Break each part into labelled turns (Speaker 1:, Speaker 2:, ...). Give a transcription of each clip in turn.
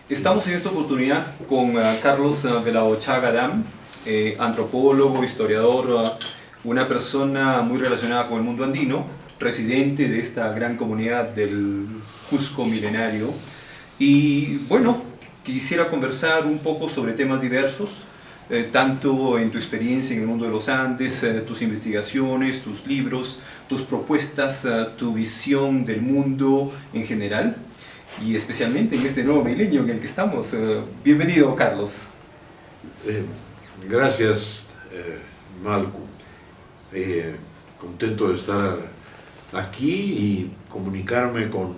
Speaker 1: Estamos en esta oportunidad con Carlos Belaochaga Dam, antropólogo, historiador, una persona muy relacionada con el mundo andino, residente de esta gran comunidad del Cusco milenario. Y bueno, quisiera conversar un poco sobre temas diversos, tanto en tu experiencia en el mundo de los Andes, tus investigaciones, tus libros, tus propuestas, tu visión del mundo en general, y especialmente en este nuevo milenio en el que estamos. Bienvenido, Carlos.
Speaker 2: Gracias, Malco. Contento de estar aquí y comunicarme con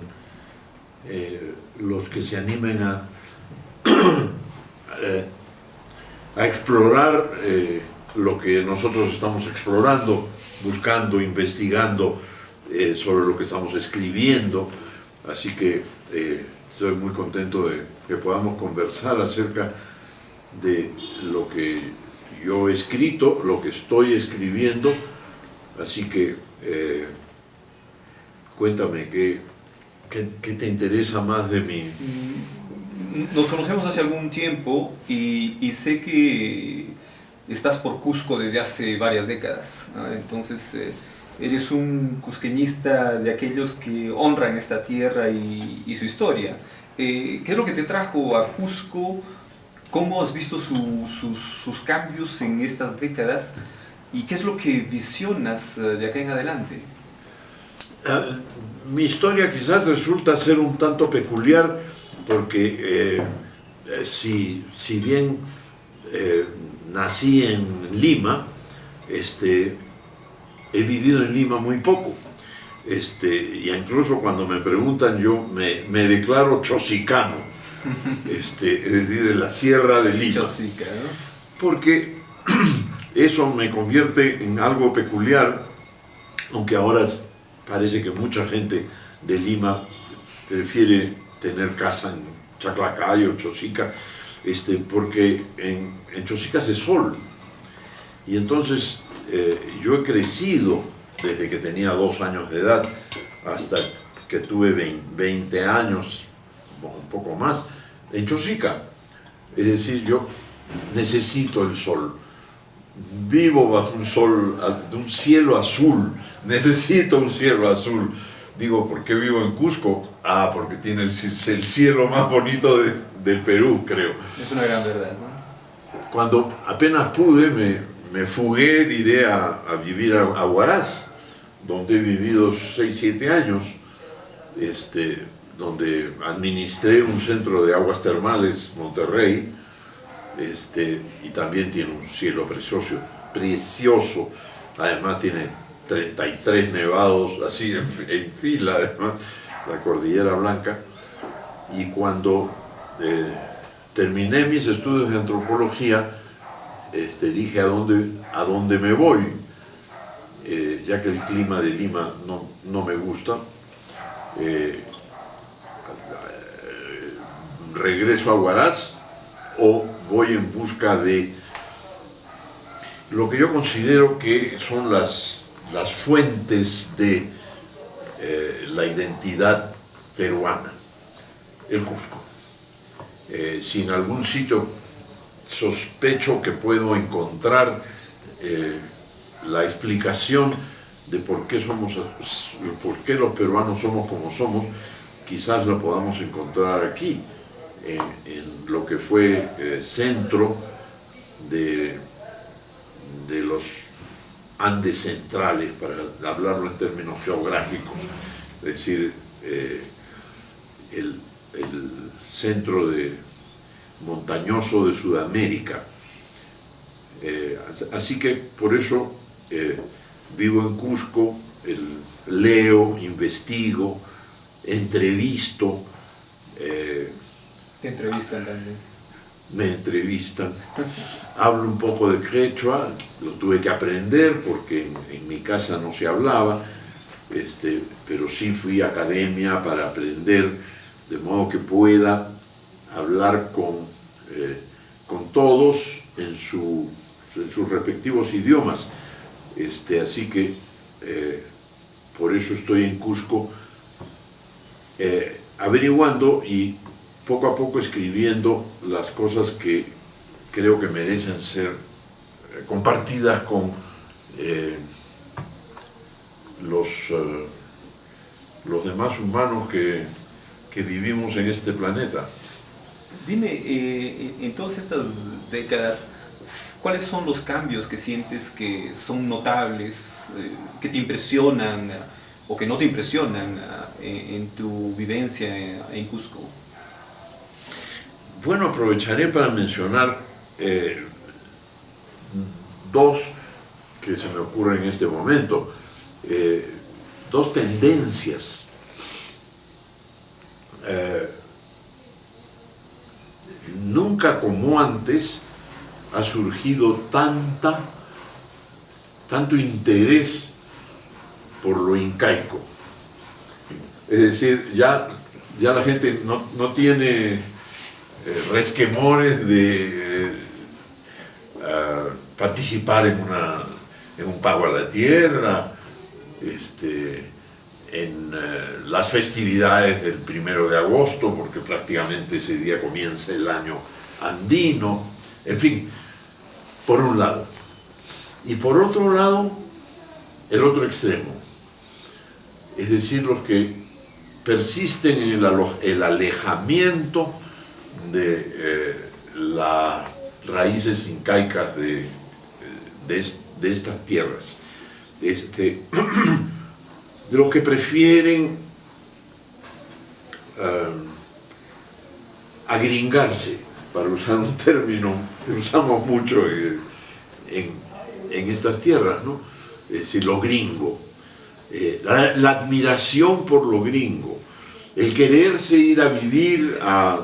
Speaker 2: los que se animen a explorar lo que nosotros estamos explorando, buscando, investigando sobre lo que estamos escribiendo. Así que estoy muy contento de que podamos conversar acerca de lo que yo he escrito, lo que estoy escribiendo. Así que cuéntame, ¿qué te interesa más de mí?
Speaker 1: Nos conocemos hace algún tiempo y sé que estás por Cusco desde hace varias décadas, ¿no? Entonces eres un cusqueñista de aquellos que honran esta tierra y su historia. ¿Qué es lo que te trajo a Cusco? ¿Cómo has visto sus cambios en estas décadas? ¿Y qué es lo que visionas de acá en adelante?
Speaker 2: Mi historia quizás resulta ser un tanto peculiar porque si bien nací en Lima, he vivido en Lima muy poco. Y incluso cuando me preguntan, yo me declaro chosicano, es decir, de la Sierra de Lima.
Speaker 1: Chosica, ¿no?
Speaker 2: Porque eso me convierte en algo peculiar, aunque ahora parece que mucha gente de Lima prefiere tener casa en Chaclacayo o Chosica, porque en Chosica hace sol. Y entonces yo he crecido desde que tenía 2 años de edad hasta que tuve 20 años, un poco más, en Chosica. Es decir, yo necesito el sol. Vivo bajo un sol, de un cielo azul. Necesito un cielo azul. Digo, ¿por qué vivo en Cusco? Porque tiene el cielo más bonito del Perú, creo.
Speaker 1: Es una gran verdad, ¿no?
Speaker 2: Cuando apenas pude, me fugué, diré, a vivir a Huaraz, donde he vivido 6-7 años, donde administré un centro de aguas termales, Monterrey, y también tiene un cielo precioso, además tiene 33 nevados así en fila, además, la Cordillera Blanca. Y cuando terminé mis estudios de antropología, dije a dónde me voy, ya que el clima de Lima no me gusta. Regreso a Huaraz o voy en busca de lo que yo considero que son las fuentes de la identidad peruana, el Cusco. Si en algún sitio sospecho que puedo encontrar la explicación de por qué los peruanos somos como somos, quizás la podamos encontrar aquí, en lo que fue centro de los Andes centrales, para hablarlo en términos geográficos, es decir, el centro montañoso de Sudamérica. Así que por eso vivo en Cusco, leo, investigo, entrevisto.
Speaker 1: Te entrevistan también.
Speaker 2: Me entrevistan, hablo un poco de quechua, lo tuve que aprender porque en mi casa no se hablaba, pero sí fui a academia para aprender, de modo que pueda hablar con todos en sus respectivos idiomas. Así que por eso estoy en Cusco averiguando y poco a poco escribiendo las cosas que creo que merecen ser compartidas con los demás humanos que vivimos en este planeta.
Speaker 1: Dime, en todas estas décadas, ¿cuáles son los cambios que sientes que son notables, que te impresionan o que no te impresionan en tu vivencia en Cusco?
Speaker 2: Bueno, aprovecharé para mencionar dos que se me ocurren en este momento, dos tendencias. Nunca como antes ha surgido tanto interés por lo incaico. Es decir, ya la gente no tiene resquemores de participar en un pago a la tierra, en las festividades del 1 de agosto, porque prácticamente ese día comienza el año andino, en fin, por un lado. Y por otro lado, el otro extremo, es decir, los que persisten en el alejamiento de las raíces incaicas de estas tierras, de los que prefieren agringarse, para usar un término que usamos mucho en estas tierras, ¿no? Es decir, lo gringo, la admiración por lo gringo, el quererse ir a vivir a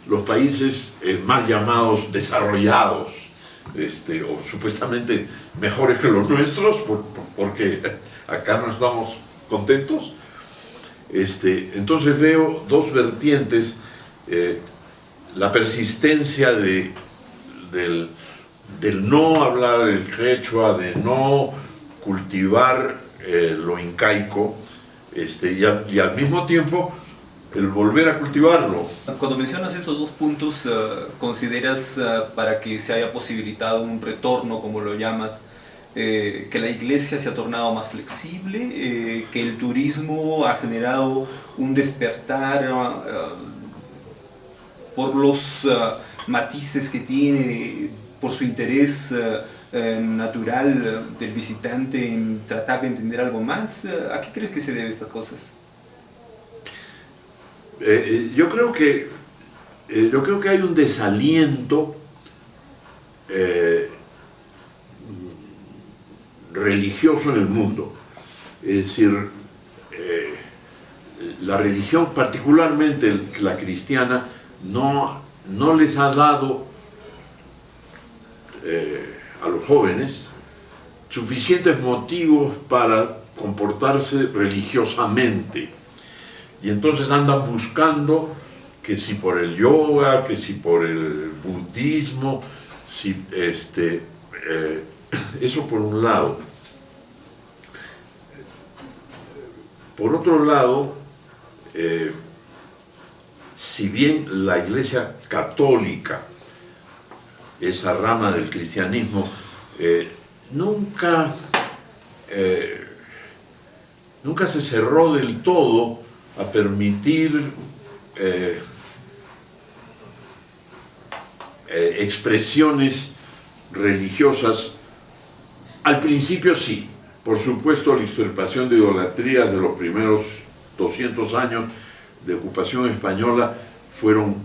Speaker 2: los países mal llamados desarrollados, o supuestamente mejores que los nuestros, porque acá no estamos contentos. Entonces veo dos vertientes, la persistencia del no hablar el quechua, de no cultivar lo incaico, y al mismo tiempo el volver a cultivarlo.
Speaker 1: Cuando mencionas esos dos puntos, ¿consideras para que se haya posibilitado un retorno, como lo llamas, que la iglesia se ha tornado más flexible, que el turismo ha generado un despertar por los matices que tiene, por su interés natural del visitante en tratar de entender algo más? ¿A qué crees que se debe estas cosas?
Speaker 2: Yo creo que hay un desaliento religioso en el mundo. Es decir, la religión, particularmente la cristiana, no les ha dado a los jóvenes suficientes motivos para comportarse religiosamente. Y entonces andan buscando que si por el yoga, que si por el budismo, eso por un lado. Por otro lado, si bien la Iglesia Católica, esa rama del cristianismo, nunca se cerró del todo a permitir expresiones religiosas. Al principio sí, por supuesto, la extirpación de idolatría de los primeros 200 años de ocupación española fueron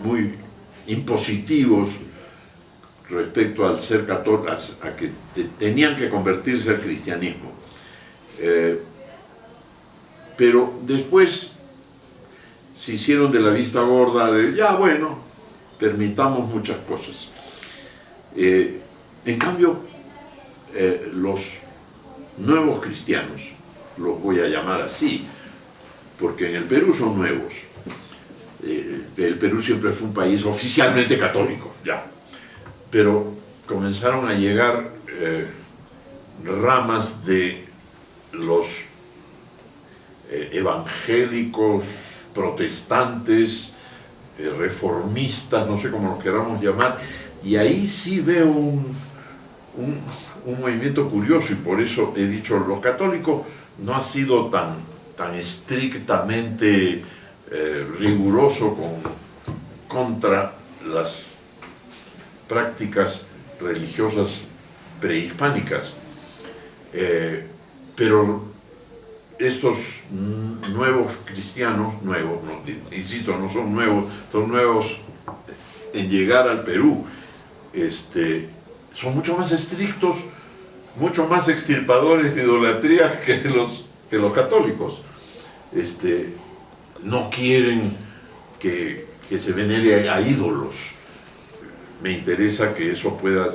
Speaker 2: muy impositivos respecto al ser católico, a que tenían que convertirse al cristianismo. Pero después se hicieron de la vista gorda de, ya bueno, permitamos muchas cosas. En cambio, los nuevos cristianos, los voy a llamar así, porque en el Perú son nuevos. El Perú siempre fue un país oficialmente católico, ya. Pero comenzaron a llegar ramas de los evangélicos, protestantes, reformistas, no sé cómo los queramos llamar, y ahí sí veo un movimiento curioso, y por eso he dicho, lo católico no ha sido tan estrictamente riguroso contra las prácticas religiosas prehispánicas, pero estos nuevos cristianos, nuevos, no, insisto, no son nuevos en llegar al Perú, son mucho más estrictos, mucho más extirpadores de idolatría que los católicos. No quieren que se venere a ídolos. Me interesa que eso pueda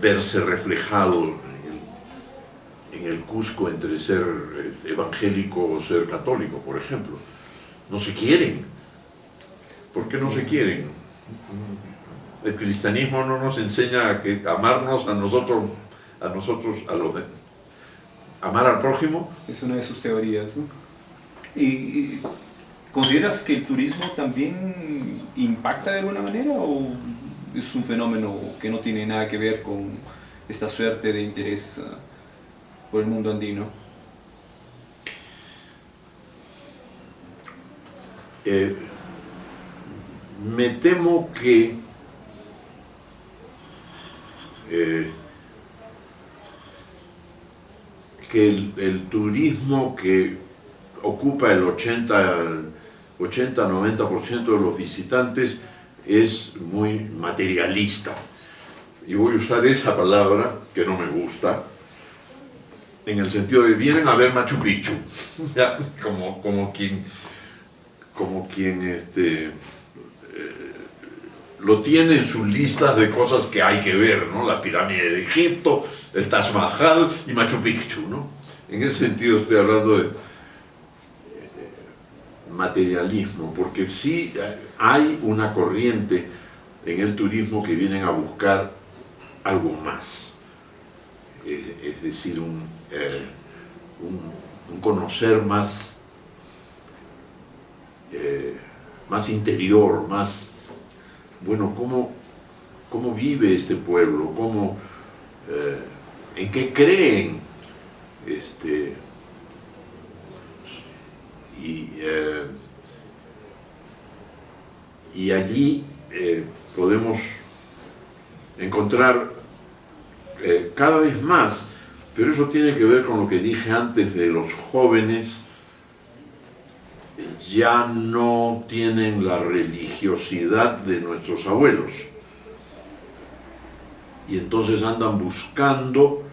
Speaker 2: verse reflejado en el Cusco entre ser evangélico o ser católico, por ejemplo. No se quieren. ¿Por qué no se quieren? El cristianismo no nos enseña a amarnos a nosotros, amar al prójimo.
Speaker 1: Es una de sus teorías, ¿no? ¿Y consideras que el turismo también impacta de alguna manera o es un fenómeno que no tiene nada que ver con esta suerte de interés por el mundo andino?
Speaker 2: Me temo que el turismo que ocupa el 80-90% de los visitantes es muy materialista. Y voy a usar esa palabra que no me gusta, en el sentido de vienen a ver Machu Picchu, ¿ya? como quien lo tiene en sus listas de cosas que hay que ver, ¿no? La pirámide de Egipto, el Taj Mahal y Machu Picchu, ¿no? En ese sentido estoy hablando de materialismo, porque sí hay una corriente en el turismo que vienen a buscar algo más, es decir, un conocer más, más interior, más, bueno, cómo vive este pueblo, en qué creen, y allí podemos encontrar cada vez más, pero eso tiene que ver con lo que dije antes de los jóvenes. Ya no tienen la religiosidad de nuestros abuelos y entonces andan buscando,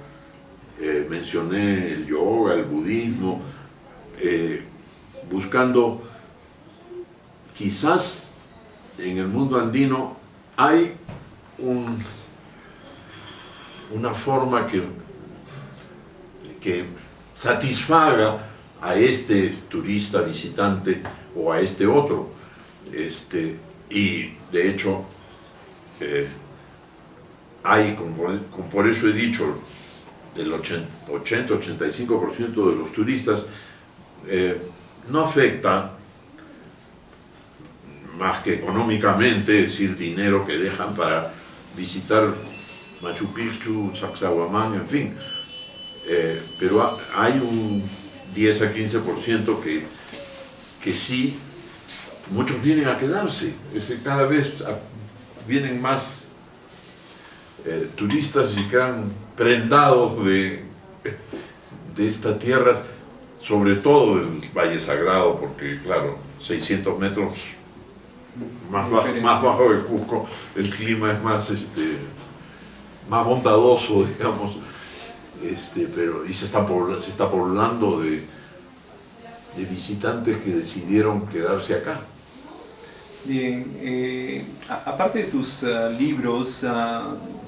Speaker 2: mencioné el yoga, el budismo, buscando, quizás en el mundo andino hay una forma que satisfaga a este turista visitante o a este otro, y de hecho hay, por eso he dicho, del 80-85% de los turistas no afecta más que económicamente, es decir, dinero que dejan para visitar Machu Picchu, Sacsayhuamán, en fin, pero hay un 10 a 15% que sí, muchos vienen a quedarse. Es que cada vez vienen más turistas y quedan prendados de esta tierra, sobre todo el Valle Sagrado, porque claro, 600 metros más bajo del Cusco, el clima es más bondadoso, digamos. Pero se está poblando de visitantes que decidieron quedarse acá.
Speaker 1: Bien, aparte de tus libros,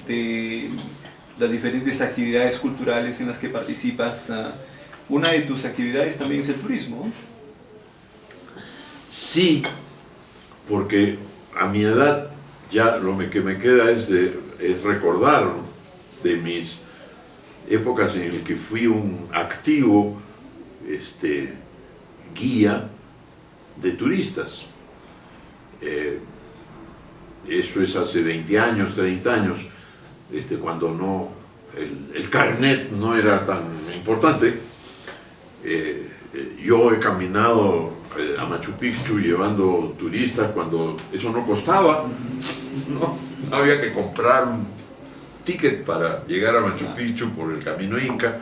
Speaker 1: de las diferentes actividades culturales en las que participas, una de tus actividades también es el turismo.
Speaker 2: Sí, porque a mi edad ya lo que me queda es recordar de mis épocas en las que fui un activo guía de turistas. Eso es hace 20 años, 30 años, cuando no, el carnet no era tan importante. Yo he caminado a Machu Picchu llevando turistas cuando eso no costaba, no había que comprar un ticket para llegar a Machu Picchu por el camino Inca.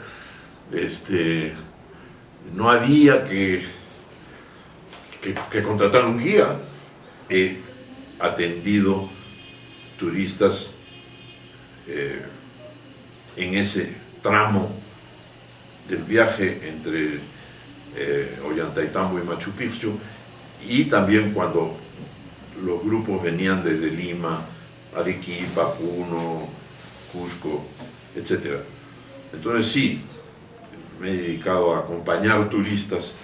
Speaker 2: No había que contratar un guía. He atendido turistas en ese tramo del viaje entre Ollantaytambo y Machu Picchu, y también cuando los grupos venían desde Lima, Arequipa, Puno, Cusco, etc. Entonces sí, me he dedicado a acompañar turistas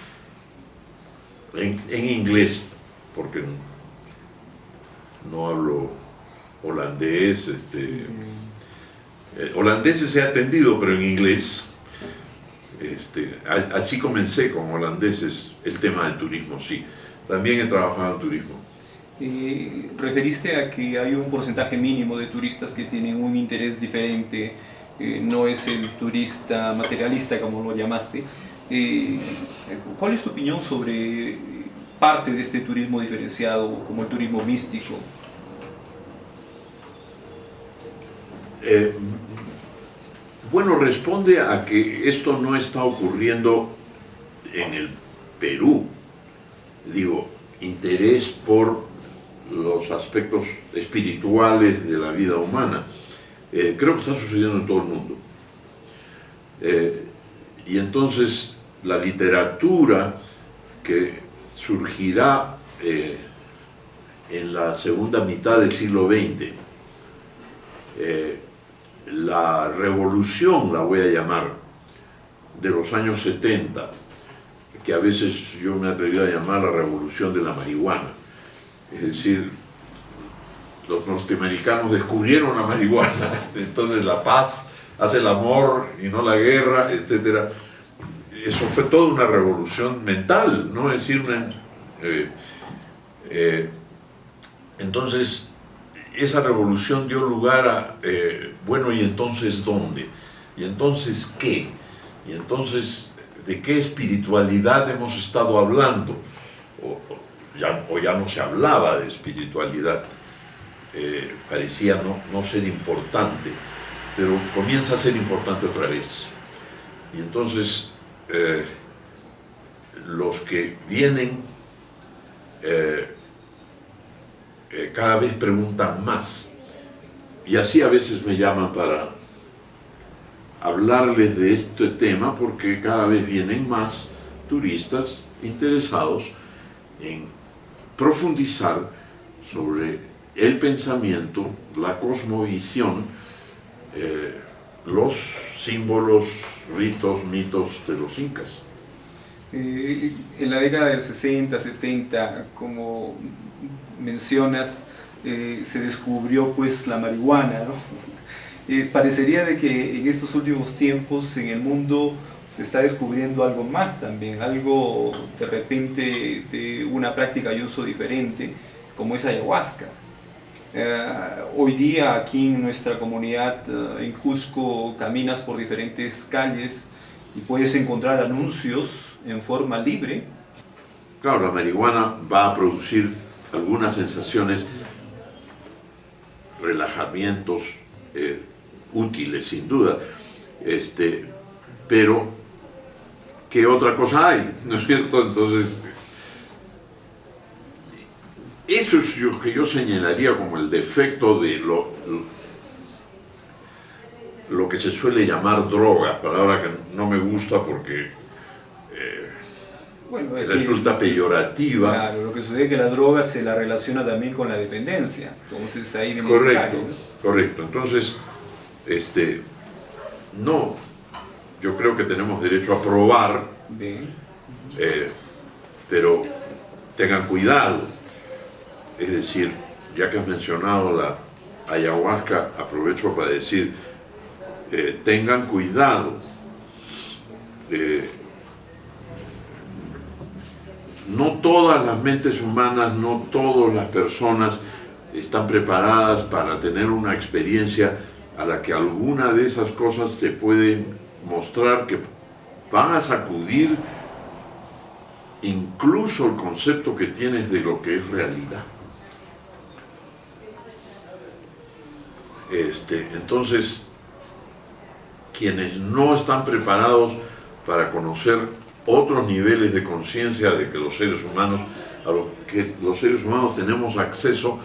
Speaker 2: en inglés, porque no hablo holandés. Holandeses he atendido, pero en inglés. Así comencé con holandeses el tema del turismo, sí. También he trabajado en turismo.
Speaker 1: Referiste a que hay un porcentaje mínimo de turistas que tienen un interés diferente, no es el turista materialista como lo llamaste. ¿Cuál es tu opinión sobre parte de este turismo diferenciado como el turismo místico?
Speaker 2: Bueno, responde a que esto no está ocurriendo en el Perú. Digo, interés por los aspectos espirituales de la vida humana. Creo que está sucediendo en todo el mundo. Y entonces la literatura que surgirá en la segunda mitad del siglo XX, la revolución, la voy a llamar, de los años 70, que a veces yo me atreví a llamar la revolución de la marihuana. Es decir, los norteamericanos descubrieron la marihuana, entonces la paz hace el amor y no la guerra, etc. Eso fue toda una revolución mental, ¿no? Es decir, entonces esa revolución dio lugar a, bueno, ¿y entonces dónde? ¿Y entonces qué? ¿Y entonces de qué espiritualidad hemos estado hablando? O ya no se hablaba de espiritualidad, parecía no ser importante, pero comienza a ser importante otra vez. Y entonces los que vienen cada vez preguntan más, y así a veces me llaman para hablarles de este tema, porque cada vez vienen más turistas interesados en profundizar sobre el pensamiento, la cosmovisión, los símbolos, ritos, mitos de los incas.
Speaker 1: En la década del 60, 70, como mencionas, se descubrió pues la marihuana, ¿no? Parecería de que en estos últimos tiempos en el mundo se está descubriendo algo más también, algo de repente de una práctica y uso diferente, como es ayahuasca. Hoy día aquí en nuestra comunidad, en Cusco, caminas por diferentes calles y puedes encontrar anuncios en forma libre.
Speaker 2: Claro, la marihuana va a producir algunas sensaciones, relajamientos útiles sin duda, pero ¿qué otra cosa hay? ¿No es cierto? Entonces, eso es lo que yo señalaría como el defecto de lo que se suele llamar droga, palabra que no me gusta porque
Speaker 1: bueno,
Speaker 2: resulta peyorativa.
Speaker 1: Claro, lo que sucede es que la droga se la relaciona también con la dependencia, entonces ahí viene
Speaker 2: correcto,
Speaker 1: el cambio, ¿no?
Speaker 2: Correcto, entonces no, yo creo que tenemos derecho a probar, pero tengan cuidado. Es decir, ya que has mencionado la ayahuasca, aprovecho para decir, tengan cuidado. no todas las mentes humanas, no todas las personas están preparadas para tener una experiencia a la que alguna de esas cosas te pueden mostrar que van a sacudir incluso el concepto que tienes de lo que es realidad. Entonces, quienes no están preparados para conocer otros niveles de conciencia de que los seres humanos, a los que los seres humanos tenemos acceso,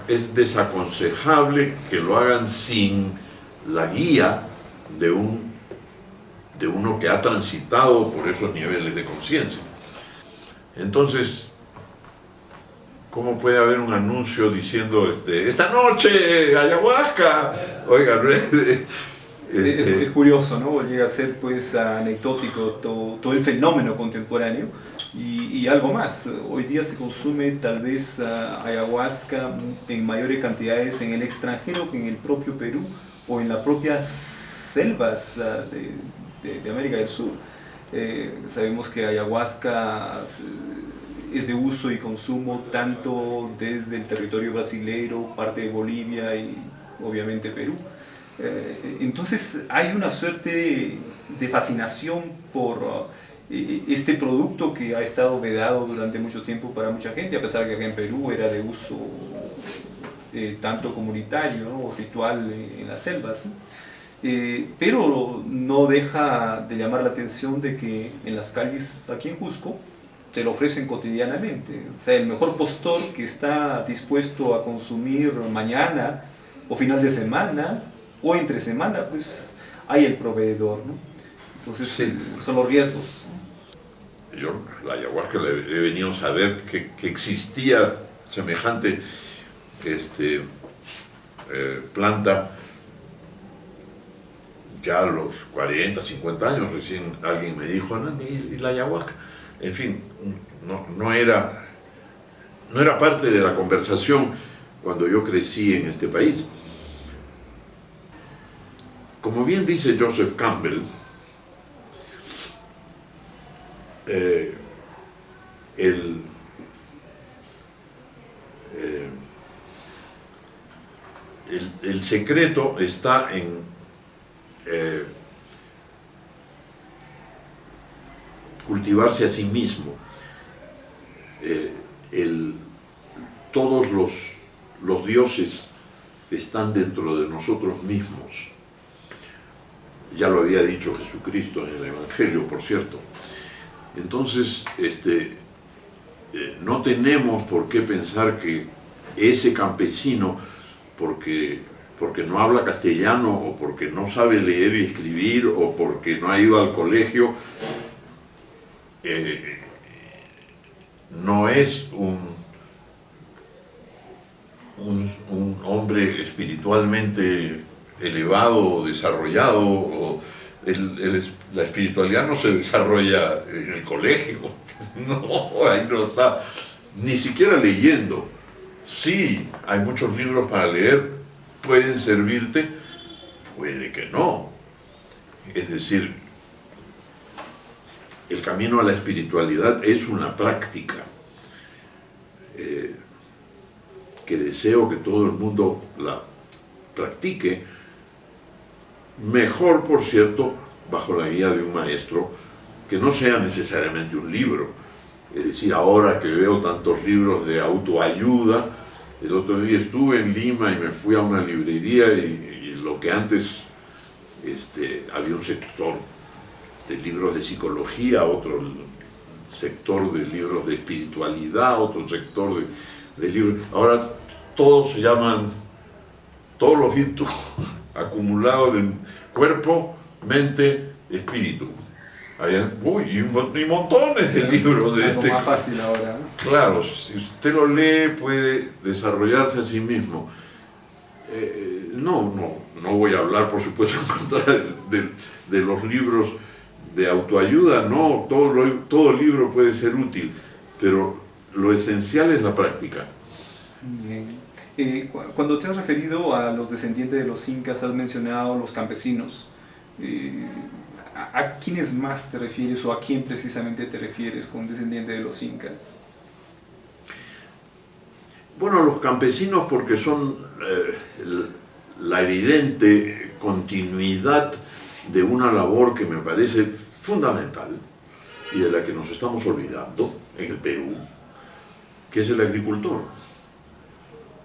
Speaker 2: es desaconsejable que lo hagan sin la guía de uno que ha transitado por esos niveles de conciencia. Entonces, ¿cómo puede haber un anuncio diciendo esta noche ayahuasca? Oiga,
Speaker 1: es curioso, ¿no? Llega a ser pues anecdótico todo el fenómeno contemporáneo y algo más. Hoy día se consume tal vez ayahuasca en mayores cantidades en el extranjero que en el propio Perú o en las propias selvas de América del Sur. Sabemos que ayahuasca es de uso y consumo tanto desde el territorio brasileño, parte de Bolivia y obviamente Perú. Entonces hay una suerte de fascinación por este producto que ha estado vedado durante mucho tiempo para mucha gente, a pesar que acá en Perú era de uso tanto comunitario, ¿no? O ritual en las selvas, ¿no? Pero no deja de llamar la atención de que en las calles aquí en Cusco te lo ofrecen cotidianamente. O sea, el mejor postor que está dispuesto a consumir mañana o final de semana o entre semana, pues hay el proveedor, ¿no? Entonces sí, son los riesgos.
Speaker 2: Yo la ayahuasca he venido a saber que existía semejante planta ya a los 40, 50 años. Recién alguien me dijo, no, ¿y la ayahuasca? En fin, no era parte de la conversación cuando yo crecí en este país. Como bien dice Joseph Campbell, el secreto está en cultivarse a sí mismo. Todos los dioses están dentro de nosotros mismos. Ya lo había dicho Jesucristo en el Evangelio, por cierto. Entonces, no tenemos por qué pensar que ese campesino, porque no habla castellano, o porque no sabe leer y escribir, o porque no ha ido al colegio, no es un hombre espiritualmente elevado o desarrollado. O la espiritualidad no se desarrolla en el colegio, no, ahí no está, ni siquiera leyendo. Sí, hay muchos libros para leer, pueden servirte, puede que no. Es decir, el camino a la espiritualidad es una práctica que deseo que todo el mundo la practique, mejor, por cierto, bajo la guía de un maestro, que no sea necesariamente un libro. Es decir, ahora que veo tantos libros de autoayuda, el otro día estuve en Lima y me fui a una librería y lo que antes había un sector de libros de psicología, otro sector de libros de espiritualidad, otro sector de libros. Ahora todos se llaman, todos los virtus acumulados de cuerpo, mente, espíritu. Y montones de libros de
Speaker 1: Algo más fácil ahora, ¿no?
Speaker 2: Claro, si usted lo lee puede desarrollarse a sí mismo. No voy a hablar, por supuesto, en contra de los libros de autoayuda. No, todo libro puede ser útil, pero lo esencial es la práctica.
Speaker 1: Bien. Cuando te has referido a los descendientes de los incas, has mencionado los campesinos. ¿A quiénes más te refieres o a quién precisamente te refieres con descendiente de los incas?
Speaker 2: Bueno, los campesinos porque son la evidente continuidad de una labor que me parece fundamental y de la que nos estamos olvidando en el Perú, que es el agricultor.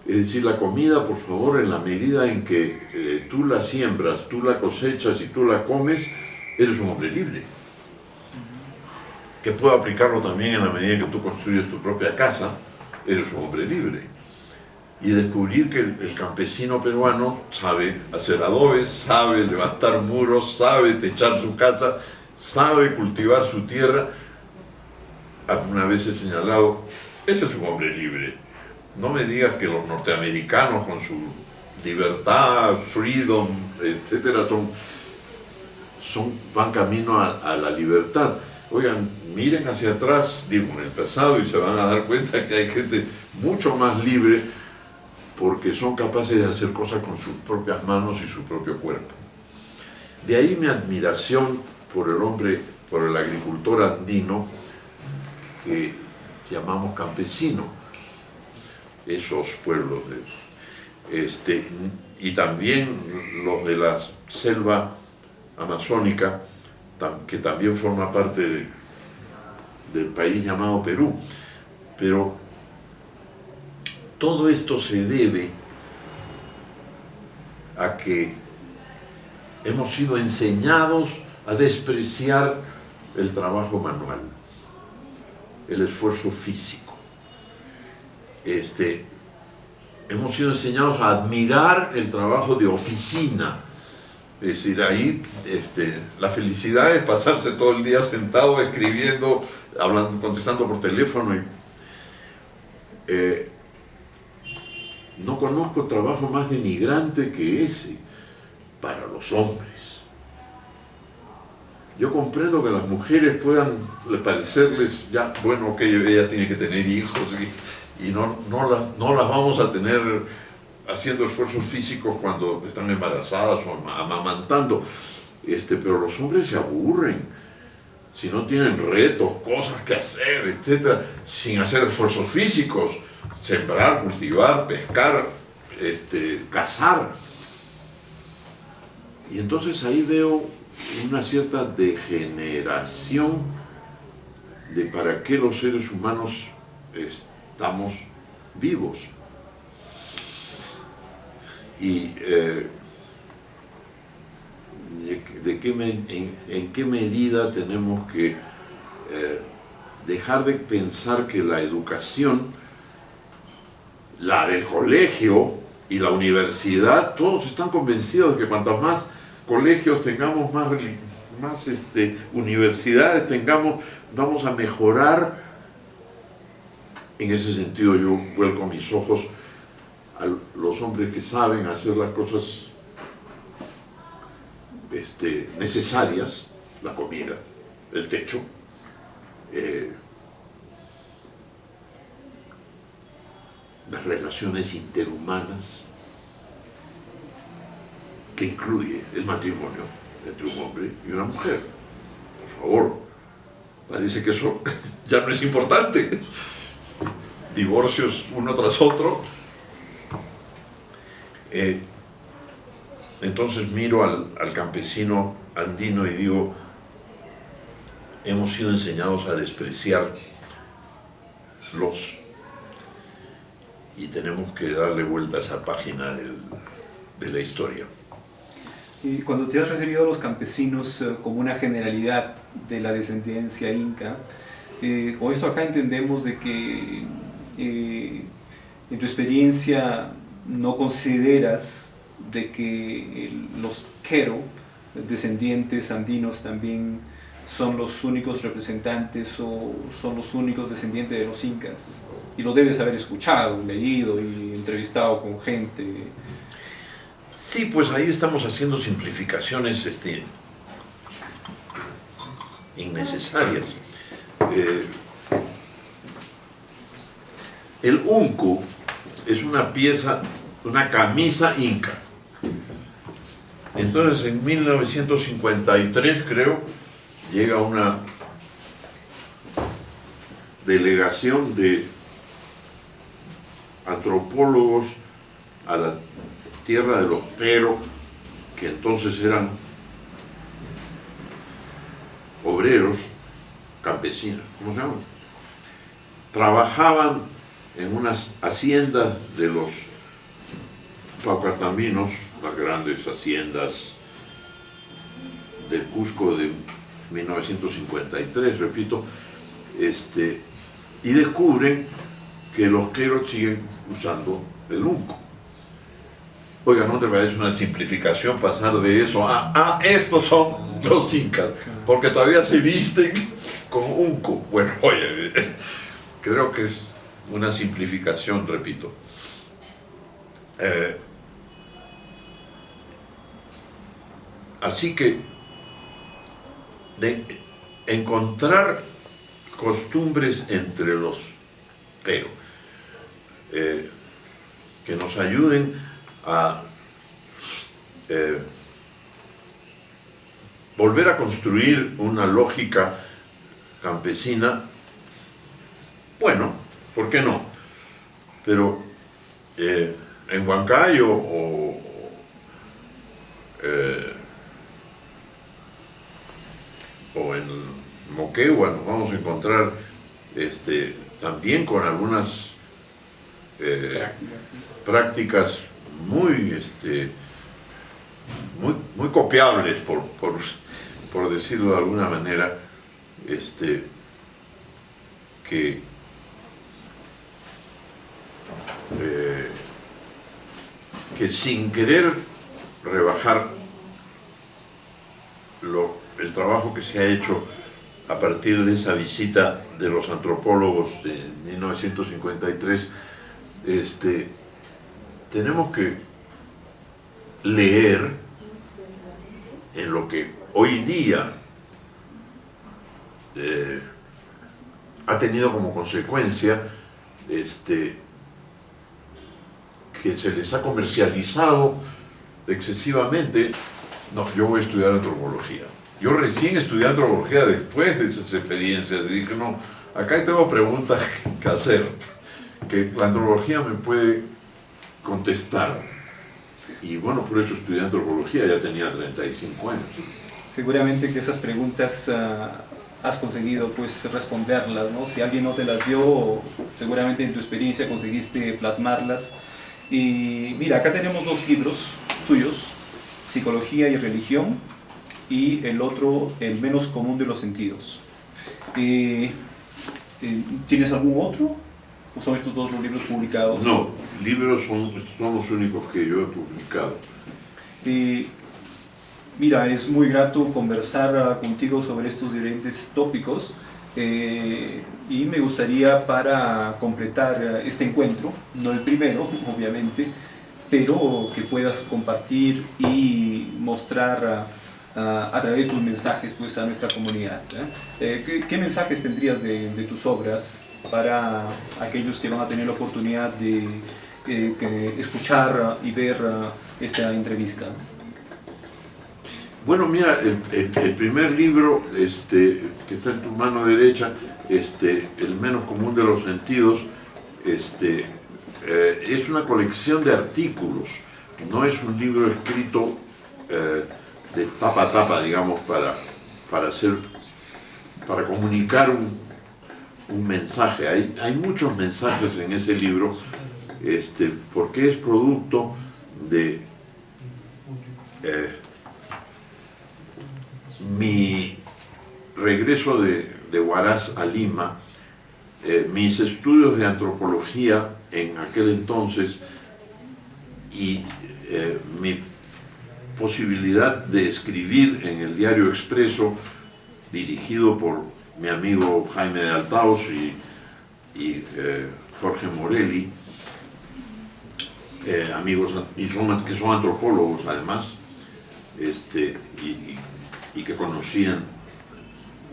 Speaker 2: Es decir, la comida, por favor, en la medida en que tú la siembras, tú la cosechas y tú la comes, eres un hombre libre. Que puedo aplicarlo también en la medida en que tú construyes tu propia casa, eres un hombre libre. Y descubrir que el campesino peruano sabe hacer adobes, sabe levantar muros, sabe techar su casa, sabe cultivar su tierra. Alguna vez he señalado, ese es un hombre libre. No me digas que los norteamericanos con su libertad, freedom, etcétera, van camino a la libertad. Oigan, miren hacia atrás, digo, en el pasado, y se van a dar cuenta que hay gente mucho más libre porque son capaces de hacer cosas con sus propias manos y su propio cuerpo. De ahí mi admiración por el hombre, por el agricultor andino, que llamamos campesino, esos pueblos, y también los de la selva amazónica, que también forma parte del país llamado Perú. Pero todo esto se debe a que hemos sido enseñados a despreciar el trabajo manual, el esfuerzo físico. Hemos sido enseñados a admirar el trabajo de oficina. Es decir, ahí la felicidad es pasarse todo el día sentado, escribiendo, hablando, contestando por teléfono. No conozco trabajo más denigrante que ese para los hombres. Yo comprendo que las mujeres puedan parecerles, ya, bueno, que ella tiene que tener hijos y no las vamos a tener haciendo esfuerzos físicos cuando están embarazadas o amamantando, pero los hombres se aburren si no tienen retos, cosas que hacer, etcétera, sin hacer esfuerzos físicos, sembrar, cultivar, pescar, cazar. Y entonces ahí veo una cierta degeneración de para qué los seres humanos estamos vivos. Y en qué medida tenemos que dejar de pensar que la educación, la del colegio y la universidad, todos están convencidos de que cuantos más colegios tengamos, más universidades tengamos, vamos a mejorar. En ese sentido yo vuelco mis ojos a los hombres que saben hacer las cosas necesarias, la comida, el techo, las relaciones interhumanas, que incluye el matrimonio entre un hombre y una mujer. Por favor, parece que eso ya no es importante. Divorcios uno tras otro. Entonces miro al campesino andino y digo, hemos sido enseñados a despreciarlos y tenemos que darle vuelta a esa página de la historia.
Speaker 1: Y cuando te has referido a los campesinos como una generalidad de la descendencia inca, con esto acá entendemos de que en tu experiencia no consideras de que los Quero, descendientes andinos, también son los únicos representantes o son los únicos descendientes de los incas. Y lo debes haber escuchado, leído y entrevistado con gente.
Speaker 2: Sí, pues ahí estamos haciendo simplificaciones innecesarias. El unku es una pieza, una camisa inca. Entonces en 1953, creo, llega una delegación de antropólogos a la tierra de los Pero, que entonces eran obreros, campesinos, ¿cómo se llama? Trabajaban en unas haciendas de los paucataminos, las grandes haciendas del Cusco de 1953, repito, y descubren que los Queros siguen usando el unco. Oiga, ¿no te parece una simplificación pasar de eso a estos son los incas? Porque todavía se visten con unco. Bueno, oye, creo que es una simplificación, repito. Así que de encontrar costumbres entre los Pero que nos ayuden a volver a construir una lógica campesina, bueno, ¿por qué no? Pero en Huancayo o en Moquegua nos vamos a encontrar también con algunas prácticas muy copiables, por decirlo de alguna manera, que sin querer rebajar el trabajo que se ha hecho a partir de esa visita de los antropólogos de 1953, tenemos que leer en lo que hoy día ha tenido como consecuencia que se les ha comercializado excesivamente. No, yo voy a estudiar antropología. Yo recién estudié antropología después de esas experiencias. Dije, no, acá tengo preguntas que hacer, que la antropología me puede contestar. Y bueno, por eso estudié antropología, ya tenía 35 años.
Speaker 1: Seguramente que esas preguntas has conseguido pues responderlas, ¿no? Si alguien no te las dio, seguramente en tu experiencia conseguiste plasmarlas. Y mira, acá tenemos dos libros tuyos, Psicología y Religión, y el otro, El menos común de los sentidos. ¿Tienes algún otro? ¿O son estos dos los libros publicados?
Speaker 2: No, libros son los únicos que yo he publicado.
Speaker 1: Mira, es muy grato conversar contigo sobre estos diferentes tópicos y me gustaría, para completar este encuentro, no el primero, obviamente, pero que puedas compartir y mostrar a través de tus mensajes pues, a nuestra comunidad. ¿Qué mensajes tendrías de tus obras para aquellos que van a tener la oportunidad de escuchar y ver esta entrevista?
Speaker 2: Bueno, mira, el primer libro que está en tu mano derecha, El menos común de los sentidos, es una colección de artículos, no es un libro escrito de tapa a tapa, digamos, para comunicar un mensaje. Hay muchos mensajes en ese libro, porque es producto de mi regreso de Huaraz a Lima, mis estudios de antropología en aquel entonces y mi posibilidad de escribir en el Diario Expreso, dirigido por mi amigo Jaime de Altaos y Jorge Morelli, amigos que son antropólogos además, y que conocían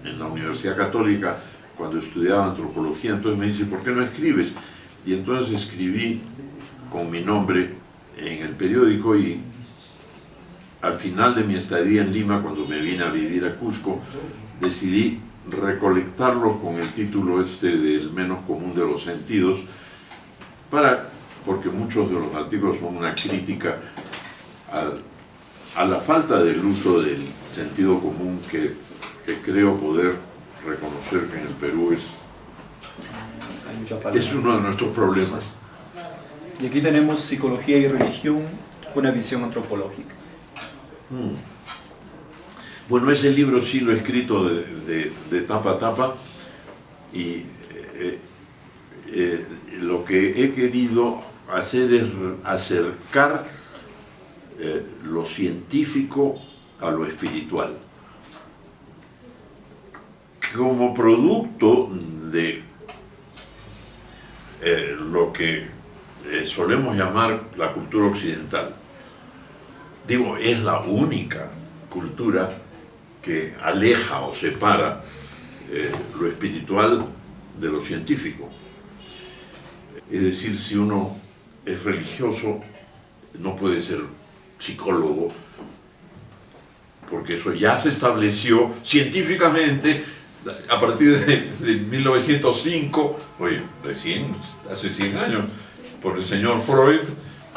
Speaker 2: en la Universidad Católica cuando estudiaba antropología. Entonces me dice, ¿por qué no escribes? Y entonces escribí con mi nombre en el periódico y al final de mi estadía en Lima, cuando me vine a vivir a Cusco, decidí recolectarlos con el título del menos común de los sentidos, porque muchos de los artículos son una crítica a la falta del uso del sentido común que creo poder reconocer que en el Perú es uno de nuestros problemas.
Speaker 1: Y aquí tenemos Psicología y Religión, una visión antropológica.
Speaker 2: Bueno, ese libro sí lo he escrito de tapa a tapa, y lo que he querido hacer es acercar lo científico a lo espiritual, como producto de lo que solemos llamar la cultura occidental. Digo, es la única cultura que aleja o separa lo espiritual de lo científico. Es decir, si uno es religioso, no puede ser psicólogo, porque eso ya se estableció científicamente a partir de 1905, hace 100 años, por el señor Freud.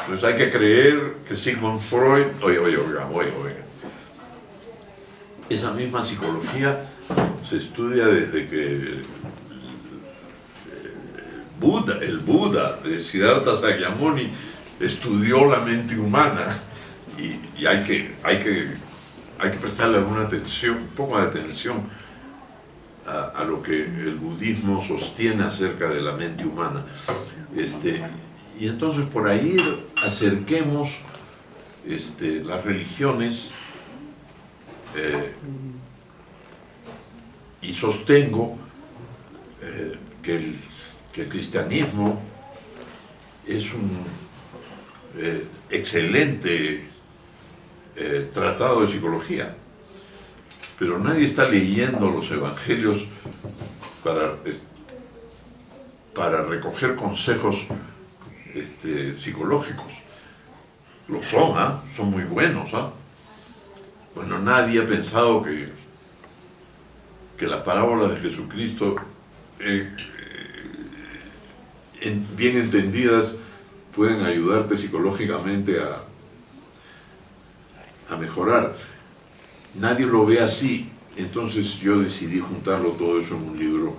Speaker 2: Entonces hay que creer que Sigmund Freud, oiga, esa misma psicología se estudia desde que el Buda de Siddhartha Sakyamuni estudió la mente humana, y hay que prestarle alguna atención, un poco de atención a lo que el budismo sostiene acerca de la mente humana. Y entonces por ahí acerquemos las religiones, y sostengo que el cristianismo es un excelente tratado de psicología, pero nadie está leyendo los evangelios para recoger consejos psicológicos. Lo son, son muy buenos. Bueno, nadie ha pensado que las parábolas de Jesucristo, bien entendidas, pueden ayudarte psicológicamente a mejorar. Nadie lo ve así. Entonces yo decidí juntarlo todo eso en un libro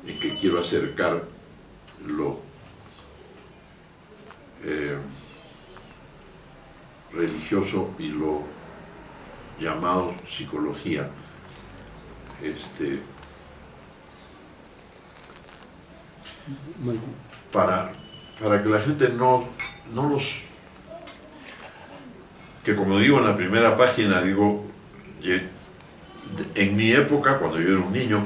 Speaker 2: en que quiero acercar lo religioso y lo llamado psicología. Para que la gente no que, como digo en la primera página, digo, en mi época, cuando yo era un niño,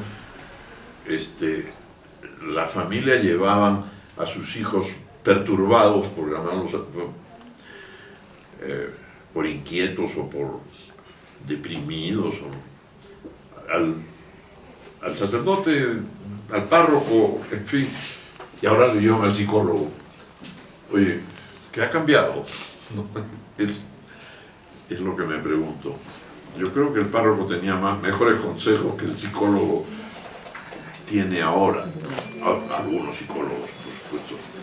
Speaker 2: la familia llevaban a sus hijos perturbados, por llamarlos, por inquietos o por deprimidos, al sacerdote, al párroco, en fin, y ahora lo llevan al psicólogo. Oye, ¿qué ha cambiado? Es lo que me pregunto. Yo creo que el párroco tenía mejores consejos que el psicólogo tiene ahora. Algunos psicólogos, por supuesto.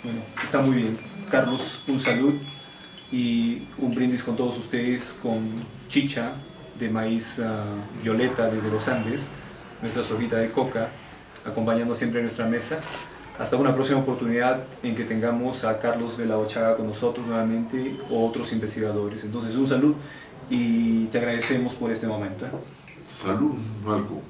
Speaker 1: Bueno, está muy bien. Carlos, un salud y un brindis con todos ustedes con chicha de maíz violeta desde los Andes, nuestra sopita de coca, acompañando siempre nuestra mesa. Hasta una próxima oportunidad en que tengamos a Carlos de la Ochaga con nosotros nuevamente o otros investigadores. Entonces, un salud y te agradecemos por este momento.
Speaker 2: Salud, Marco.